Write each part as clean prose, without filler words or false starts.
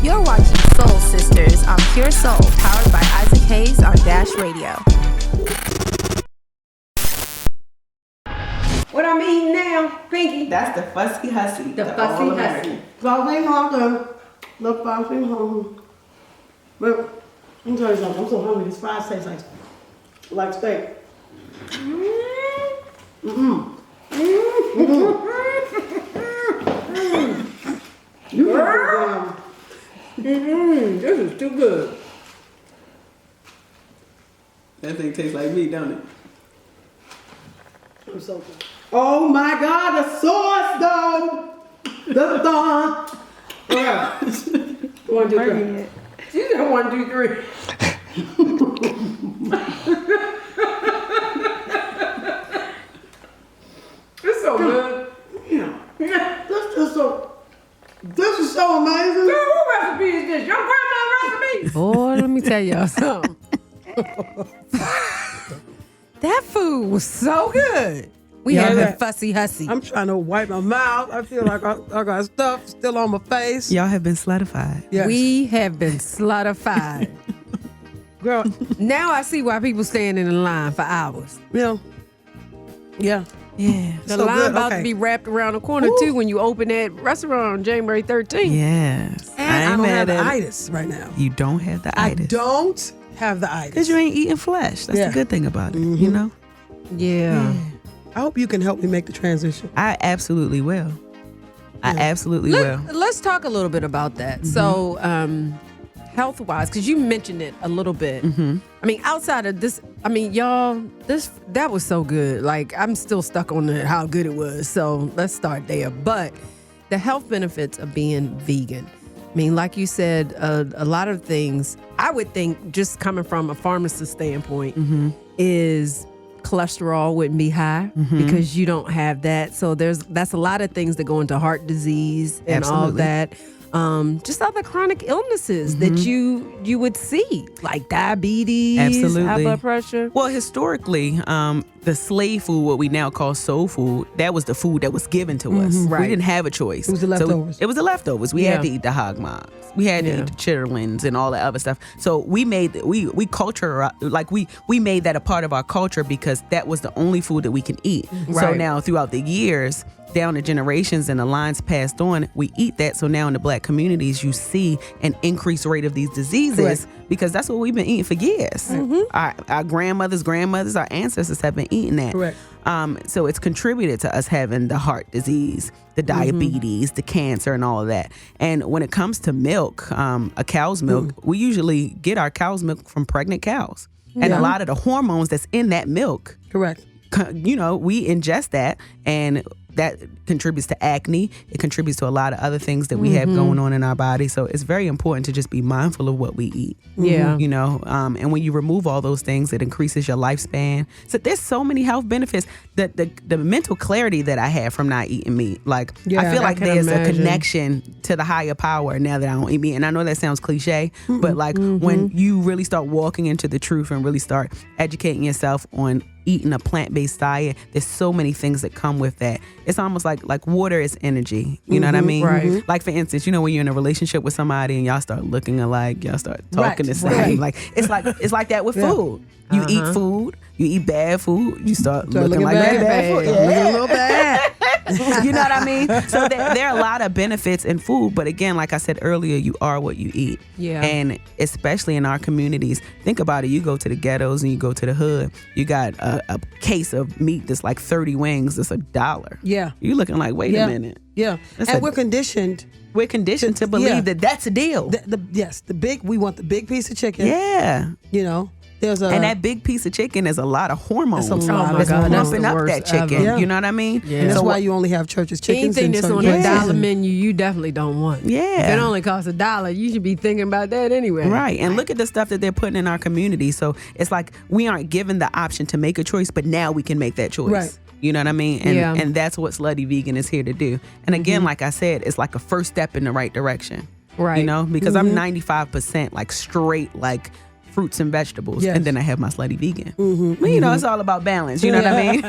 You're watching Soul Sisters on Pure Soul, powered by Isaac Hayes on Dash Radio. What I'm eating now, Pinky? That's the fussy hussy. The fussy hussy. Fussy hussy. The fussy hussy. But let me tell you something. I'm so hungry. These fries taste like steak. This is too good. That thing tastes like me, don't it? I'm so good. Oh my God, the sauce though. The sauce. Yeah. 1, 2, 3. She said 1, 2, 3. It's so good. Yeah. This is so amazing. Girl, what recipe is this? Your grandma's recipe? Boy, let me tell y'all something. That food was so good. We had the fussy hussy. I'm trying to wipe my mouth. I feel like I got stuff still on my face. Y'all have been slutified. Yes. We have been slutified. Girl, Now I see why people standing in line for hours. yeah. Yeah. The So line good, about okay. to be wrapped around the corner too when you open that restaurant on January 13th. Yes. And I ain't don't mad have the at it. itis right now. You don't have the I itis. don't have the itis. Because you ain't eating flesh. That's Yeah. the good thing about it, you know? Yeah. I hope you can help me make the transition. I absolutely will. I absolutely will. Let's talk a little bit about that. So, health-wise, because you mentioned it a little bit. I mean, outside of this, I mean, y'all, that was so good. Like, I'm still stuck on how good it was. So let's start there. But the health benefits of being vegan. I mean, like you said, a lot of things, I would think, just coming from a pharmacist standpoint, is cholesterol wouldn't be high because you don't have that. So that's a lot of things that go into heart disease and all Absolutely. that. Just other chronic illnesses that you would see, like diabetes, Absolutely. high blood pressure. Well, historically, the slave food, what we now call soul food, that was the food that was given to us. Right. We didn't have a choice. It was the leftovers. It was the leftovers. We had to eat the hog moms. We had to eat the chitterlings and all that other stuff. So we made we culture, like we made that a part of our culture because that was the only food that we can eat. So Right. now throughout the years, down the generations and the lines passed on, we eat that. So now in the black communities, you see an increased rate of these diseases because that's what we've been eating for years. Our grandmothers, our ancestors have been eating that. Correct. So it's contributed to us having the heart disease, the diabetes, the cancer, and all of that. And when it comes to milk, a cow's milk, we usually get our cow's milk from pregnant cows. And a lot of the hormones that's in that milk, Correct. you know, we ingest that, and that contributes to acne. It contributes to a lot of other things that we have going on in our body. So it's very important to just be mindful of what we eat. Yeah. You know, and when you remove all those things, it increases your lifespan. So there's so many health benefits. The mental clarity that I have from not eating meat, like I feel like can there's imagine. a connection to the higher power now that I don't eat meat. And I know that sounds cliche, but like when you really start walking into the truth and really start educating yourself on eating a plant-based diet, there's so many things that come with that. It's almost like water is energy. You know what I mean? right. Like for instance, you know when you're in a relationship with somebody and y'all start looking alike, y'all start talking the same. right. Like it's like that with food. You eat food, you eat bad food, you start looking like bad. bad food. Looking a little bad. You know what I mean? So there are a lot of benefits in food, but again, like I said earlier, you are what you eat. Yeah. And especially in our communities, think about it. You go to the ghettos and you go to the hood, you got a case of meat that's like 30 wings, that's $1. Yeah. You're looking like, wait a minute. Yeah. That's And a- we're conditioned. We're conditioned to believe that that's a deal. We want the big piece of chicken. Yeah. You know, there's a. And that big piece of chicken is a lot of hormones. That's a lot Oh my of God, that's pumping the up worst that chicken. ever. You know what I mean? Yeah. and that's So why you only have church's chickens. Anything in that's certain on the places. dollar menu, you definitely don't want. Yeah. If it only costs $1, you should be thinking about that anyway. Right. And look at the stuff that they're putting in our community. So it's like we aren't given the option to make a choice, but now we can make that choice. Right. You know what I mean? And Yeah. and that's what Slutty Vegan is here to do. And again, like I said, it's like a first step in the right direction. Right. You know, because I'm 95% like straight, like fruits and vegetables, Yes. and then I have my Slutty Vegan. But, you know, it's all about balance. You know what I mean?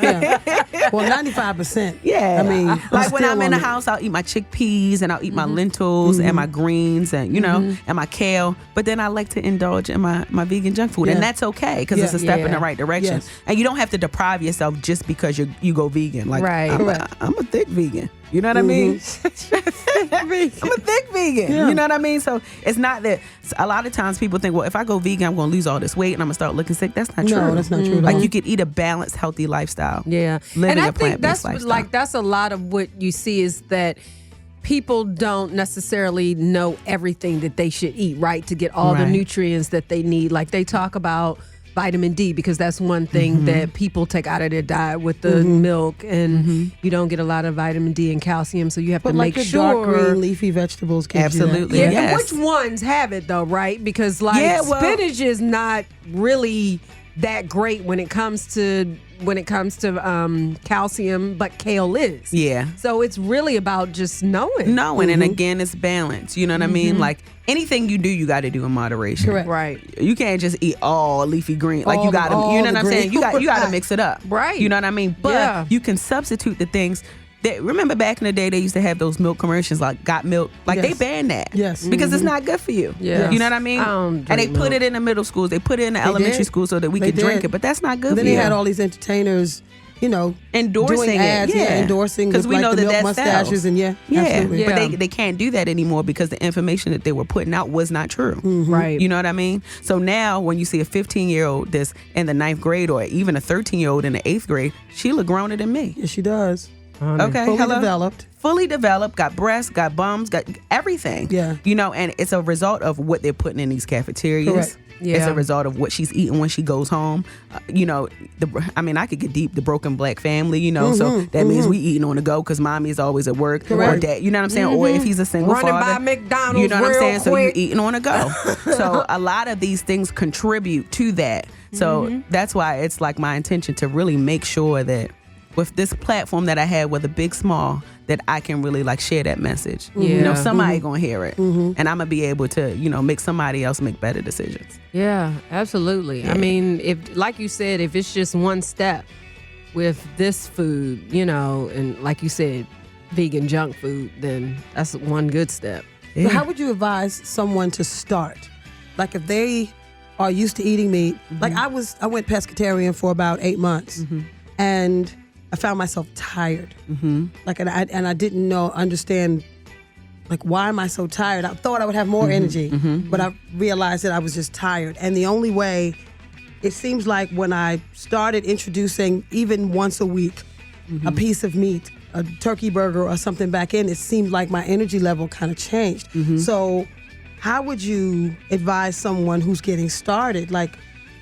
Well, 95%. Yeah. I mean, like when I'm in the on it. house, I'll eat my chickpeas and I'll eat my lentils and my greens and, you know, and my kale. But then I like to indulge in my vegan junk food. Yeah. And that's okay because it's a step in the right direction. Yes. And you don't have to deprive yourself just because you go vegan. Like, Right. I'm a thick vegan. You know what I mean? I'm a thick vegan. Yeah. You know what I mean? So it's not that a lot of times people think, well, if I go vegan, I'm going to lose all this weight and I'm going to start looking sick. That's not true. No, that's not true at Like all. you could eat a balanced, healthy lifestyle. Yeah. Living And I a think plant-based that's lifestyle. that's a lot of what you see is that people don't necessarily know everything that they should eat, right? To get all the Right. nutrients that they need. Like they talk about vitamin D because that's one thing that people take out of their diet with the milk, and you don't get a lot of vitamin D and calcium, so you have But to like make the sure. dark green leafy vegetables gives you that. Absolutely. Yeah, Yes. and which ones have it though, right? Because like Yeah, well- spinach is not really that great when it comes to calcium, but kale is. Yeah. So it's really about just knowing. Knowing, and again, it's balance. You know what I mean? Like anything you do, you got to do in moderation. Correct. Right. You can't just eat all leafy green. Like All you the- got to, all you know the what I'm saying? green. You got to Right. mix it up. Right. You know what I mean? But Yeah. you can substitute the things. Remember back in the day, they used to have those milk commercials like got milk. Like they Yes. banned that. Yes. Because it's not good for you. Yes. You know what I mean? I don't And they drink put milk. it in the middle schools. They put it in the elementary did. school so that we They could drink did. it. But that's not good Then for they you. had all these entertainers, you know, Endorsing doing it, ads, yeah. endorsing 'Cause with we like know the that milk that mustaches sells. and Yeah, absolutely. but Yeah. they can't do that anymore because the information that they were putting out was not true. Right. You know what I mean? So now when you see a 15-year-old that's in the 9th grade or even a 13-year-old in the 8th grade, she look growner than me. Yes, she does. Okay, Fully hello? developed. Fully developed, got breasts, got bums, got everything. Yeah. You know, and it's a result of what they're putting in these cafeterias. Correct. It's Yeah. a result of what she's eating when she goes home. You know, I could get deep. The broken black family, you know, so that means we eating on the go because mommy is always at work. Or Correct. dad, you know what I'm saying? Or if he's a single Running by father. McDonald's You know what I'm real saying? So you quick. eating on the go. So a lot of these things contribute to that. So that's why it's like my intention to really make sure that with this platform that I have, whether big, small, that I can really like share that message. You know, Yeah. somebody gonna hear it, and I'm gonna be able to, you know, make somebody else make better decisions. Yeah, absolutely. I mean, if like you said, if it's just one step with this food, you know, and like you said, vegan junk food, then that's one good step. So how would you advise someone to start? Like if they are used to eating meat, like I went pescatarian for about 8 months, and I found myself tired. Like and I didn't understand. Like, why am I so tired? I thought I would have more energy, but I realized that I was just tired. And the only way, it seems like when I started introducing even once a week a piece of meat, a turkey burger or something back in, it seemed like my energy level kind of changed. So how would you advise someone who's getting started, like,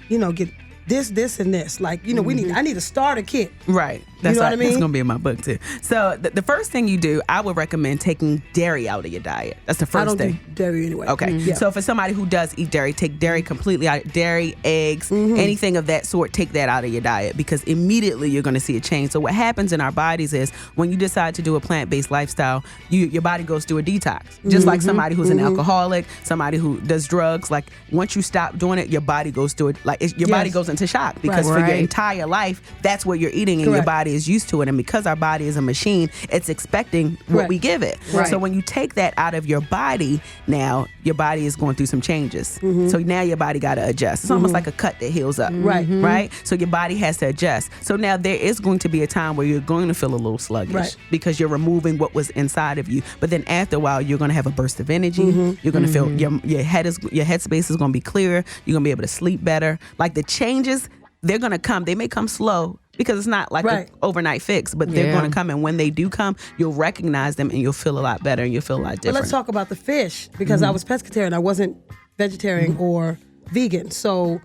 you know, get this, and this? Like, you know, I need a starter kit. Right. That's know what I mean? That's gonna be in my book too. So the first thing you do, I would recommend taking dairy out of your diet. That's the I first don't thing. do dairy anyway. Okay. Yeah. So for somebody who does eat dairy, take dairy completely out. Dairy, eggs, anything of that sort, take that out of your diet because immediately you're going to see a change. So what happens in our bodies is when you decide to do a plant-based lifestyle, your body goes through a detox. Just like somebody who's an alcoholic, somebody who does drugs. Like once you stop doing it, your body goes through it. Like your body Yes. goes into shock because for your Right. entire life, that's what you're eating and your Correct. body is used to it. And because our body is a machine, it's expecting what Right. we give it. Right. So when you take that out of your body, now your body is going through some changes. So now your body got to adjust. It's almost like a cut that heals up. Right. Right? So your body has to adjust. So now there is going to be a time where you're going to feel a little sluggish Right. because you're removing what was inside of you. But then after a while, you're going to have a burst of energy. You're going to feel your headspace is going to be clearer. You're going to be able to sleep better. Like the changes, they're going to come. They may come slow because it's not like Right. an overnight fix, but they're Yeah. going to come. And when they do come, you'll recognize them and you'll feel a lot better and you'll feel a lot But different. let's talk about the fish because I was pescatarian. I wasn't vegetarian or vegan. So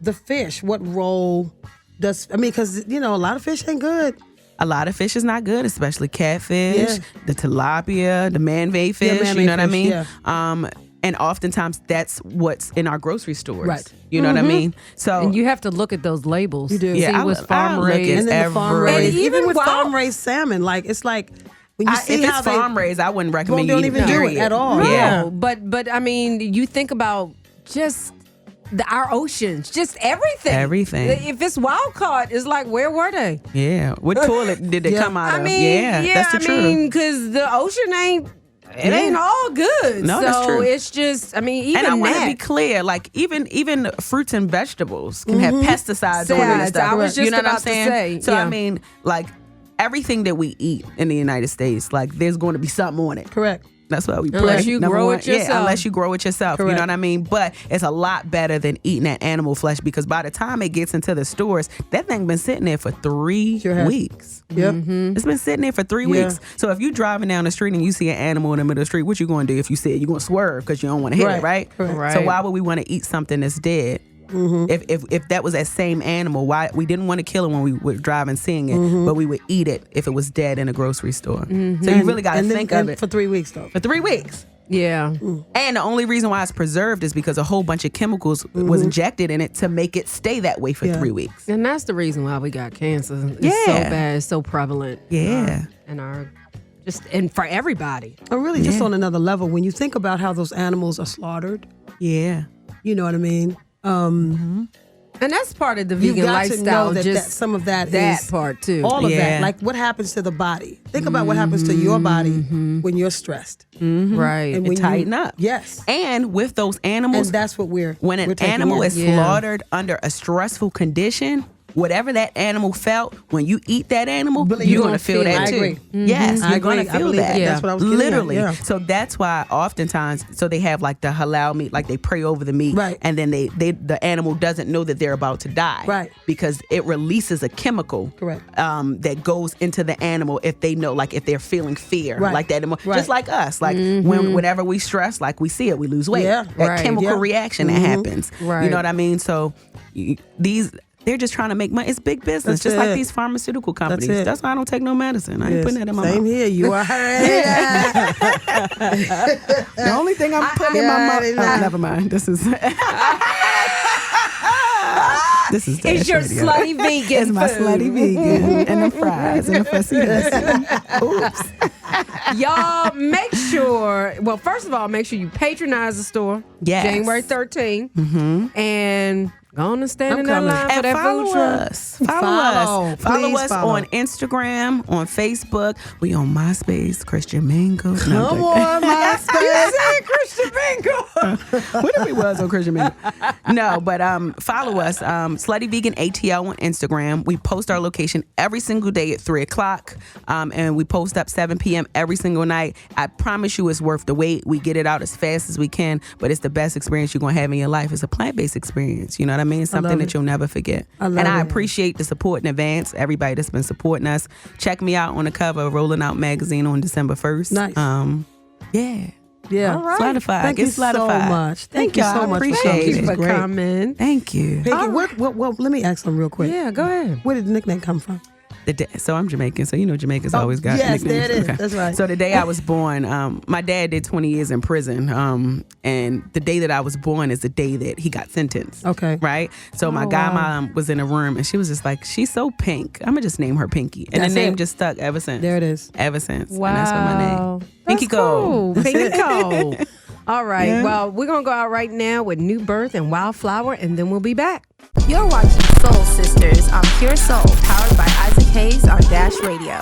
the fish, what role does, because, you know, a lot of fish ain't good. A lot of fish is not good, especially catfish, Yeah. the tilapia, the man-made fish. man-made you know what I fish, mean? yeah. And oftentimes that's what's in our grocery stores. Right. You know what I mean? So And you have to look at those labels. You do. See Yeah, what's I farm look at raised. And then the farm every- raised, And even even with wild- farm raised salmon, like it's like when you see if how it's farm raised, I wouldn't recommend don't you even eat do it period. at all. No, Yeah. but I mean, you think about just our oceans, just everything. Everything. If it's wild caught, it's like, where were they? Yeah. What toilet did they come out I of? mean, That's the truth. because the ocean ain't all good. No, so that's true. it's just, I mean, even And I want to that. be clear, like even fruits and vegetables can have pesticides on it and Pesticides, stuff. I was just you know what I'm about to saying? say, So yeah. I mean, like everything that we eat in the United States, like there's going to be something on it. Correct. That's why we Unless pray. you Number grow one, it yourself. Yeah, unless you grow it yourself. You Correct. know what I mean? But it's a lot better than eating that animal flesh because by the time it gets into the stores, that thing been sitting there for 3 Sure has. weeks. Yep. It's been sitting there for 3 Yeah. weeks. So if you driving down the street and you see an animal in the middle of the street, what you going to do if you see it? You're going to swerve because you don't want to hit it, Right. right? Correct. So Right. why would we want to eat something that's dead? If that was that same animal, why we didn't want to kill it when we were driving seeing it, but we would eat it if it was dead in a grocery store. So you really got to think of it for 3 weeks though. for 3 weeks. Yeah. And the only reason why it's preserved is because a whole bunch of chemicals was injected in it to make it stay that way for Yeah. 3 weeks. And that's the reason why we got cancer. It's so Yeah. bad. It's so prevalent. Yeah. And for everybody. And really, just on another level, when you think about how those animals are slaughtered, Yeah. you know what I mean? And that's part of the You've vegan got to lifestyle. know that, just some of that that is part too. all of Yeah. that. Like what happens to the body. Think about what happens to your body when you're stressed. Right. And when tighten up. Yes. And with those And animals, that's what we're when an taking animal in. is Yeah. slaughtered under a stressful condition, whatever that animal felt, when you eat that animal, Believe you're me. going to feel I that agree. too. Yes, I you're going agree. to I feel believe that. that. That's what I was getting at. Literally. Yeah. So that's why oftentimes, so they have like the halal meat, like they pray over the meat, Right. and then the animal doesn't know that they're about to die, Right. Because it releases a chemical, Correct. that goes into the animal if they know, like if they're feeling fear, Right. like that, Right. just like us, like whenever we stress, like we see it, we lose weight. Yeah. That Right. chemical Yeah. reaction that happens. Right. You know what I mean? So they're just trying to make money. It's big business, That's just like it. these pharmaceutical companies. it. That's why I don't take no medicine. I ain't putting that in my Same mouth. here. You are her. The only thing I'm putting in my mouth. Yeah, Oh, never mind. This is. This is It's Dash your Radio. slutty vegan. It's my food. slutty vegan and the fries and the fajitas. Oops. Y'all make sure, well, first of all, make sure you patronize the store. Yes. January 13th. And go on and stand I'm in that coming. line for And that follow food truck. us. Follow Follow. Please us follow. on Instagram, on Facebook. We on MySpace, Christian Mingle. No, I'm Come joking. on, my You said Christian Mingle. What if we was on Christian Mingle? No, but follow us, Slutty Vegan ATL on Instagram. We post our location every single day at 3:00, and we post up 7 p.m. every single night. I promise you, it's worth the wait. We get it out as fast as we can, but it's the best experience you're gonna have in your life. It's a plant-based experience. You know what I mean? Something love that it. you'll never forget. I love And I it. appreciate the support in advance. Everybody that's been supporting us. Check me out on the cover of Rolling Out magazine on December 1st. Nice. Yeah. Yeah. All right. Slutified. Thank Get you so slutified. much. Thank you y'all. so I much. appreciate Thank it. you for Great. coming. Thank you. Pinky, what, let me ask them real quick. Yeah, go ahead. Where did the nickname come from? So I'm Jamaican, so you know Jamaicans always got yes, nicknames. there it is. That's right. So the day I was born, my dad did 20 years in prison, and the day that I was born is the day that he got sentenced. Okay. Right? So my godmom was in a room, and she was just like, she's so pink. I'm going to just name her Pinky. And That's the name it. just stuck ever since. There it is. Ever since. Wow. And that's what my name. Pinky That's Cole. cool. Pinky Cole. All right. Yeah. Well, we're going to go out right now with New Birth and Wildflower, and then we'll be back. You're watching Soul Sisters on Pure Soul, powered by Isaac Hayes on Dash Radio.